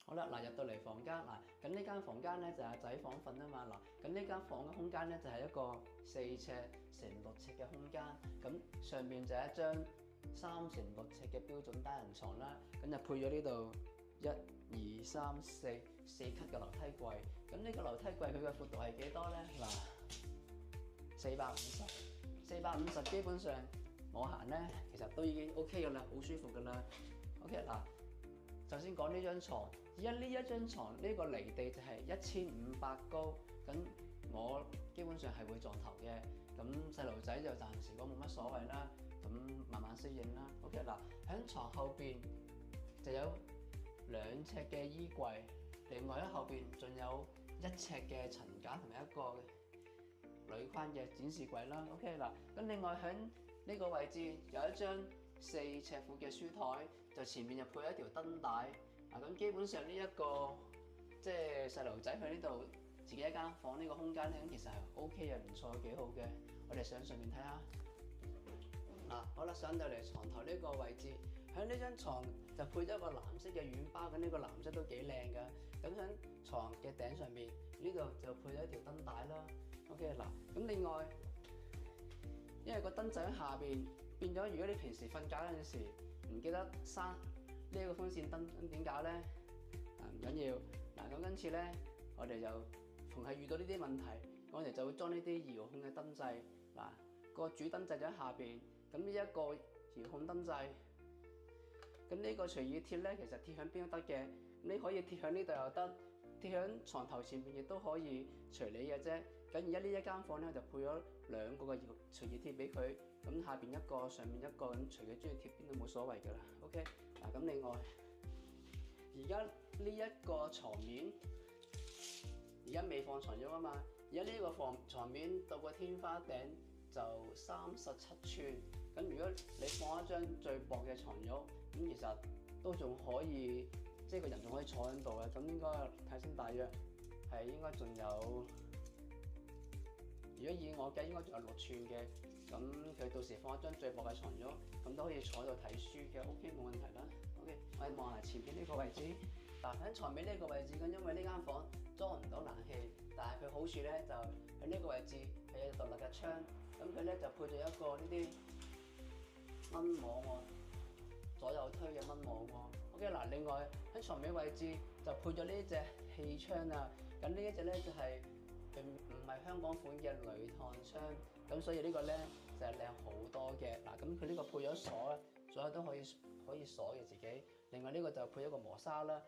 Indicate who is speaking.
Speaker 1: 好啦，嗱入到嚟房間嗱，咁呢間房間咧就係阿仔房瞓啊嘛，嗱，咁呢間房嘅空間咧就係一個4尺乘6尺嘅空間，咁上面就係一張3乘6尺嘅標準單人床啦，咁就配咗呢度1、2、3、4級嘅樓梯櫃，咁呢個樓梯櫃佢嘅闊度係幾多咧？嗱，450，450基本上我行咧其實都已經 OK 噶啦，好舒服噶啦。OK 嗱。首先講呢張床，而家呢一張床呢個離地就係1500高，咁我基本上係會撞頭嘅，咁細路仔就暫時講冇乜所謂啦，咁慢慢適應啦。OK 嗱，喺床後邊就有2尺嘅衣櫃，另外喺後邊仲有1尺嘅層架同埋一個鋁框嘅展示櫃啦。OK 嗱，咁另外喺呢個位置有一張4尺闊嘅書台，就前面就配一條燈帶。咁基本上呢一個即係細路仔去呢度自己一間房呢個空間咧，咁其實係 OK 嘅，唔錯，幾好嘅。我哋上面睇下。好啦，上到嚟床頭呢個位置，喺呢張床就配咗一個藍色嘅軟包，咁呢個藍色都幾靚噶。咁喺床嘅頂上面呢度就配咗一條燈帶啦。OK 咁另外因為個燈仔喺下邊。變咗，如果你平時瞓覺嗰陣時唔記得閂呢一個風扇燈，咁點搞咧？唔緊要。咁今次咧，我哋就逢係遇到呢啲問題，我哋就會裝呢啲遙控嘅燈掣。個主燈掣就喺下邊，咁呢一個遙控燈掣，咁呢個隨意貼咧，其實貼響邊都得嘅。你可以貼響呢度又得，貼響床頭前面亦都可以，隨你嘅啫。咁而家呢一間房咧就配咗2個嘅隨意貼俾佢，咁下邊一個，上面一個，咁隨佢中意貼邊都冇所謂噶啦。OK，咁另外而家呢一個床面，而家未放床褥啊嘛，而家呢個床面到個天花頂就37寸，咁如果你放一張最薄嘅床褥，咁其實都仲可以，即係個人仲可以坐喺度嘅，咁應該睇先大約係應該仲有。如果以我計，應該仲有6寸嘅，咁佢到時放一張最薄嘅床褥，咁都可以坐喺度睇書嘅 ，OK 冇問題啦。OK， 我哋望下前邊呢個位置，喺床尾呢個位置咁，因為呢間房裝唔到冷氣，但係佢好處咧就喺呢個位置係有獨立嘅窗，咁佢咧就配咗一個呢啲蚊網喎，左右推嘅蚊網喎。OK 另外喺床尾位置就配咗呢隻氣窗啊，咁呢一隻咧就係。並唔係香港款嘅鋁燙窗，咁所以呢個咧就係靚好多嘅。咁佢呢個配咗鎖，所有都可以鎖嘅自己。另外呢個就配一個磨砂啦。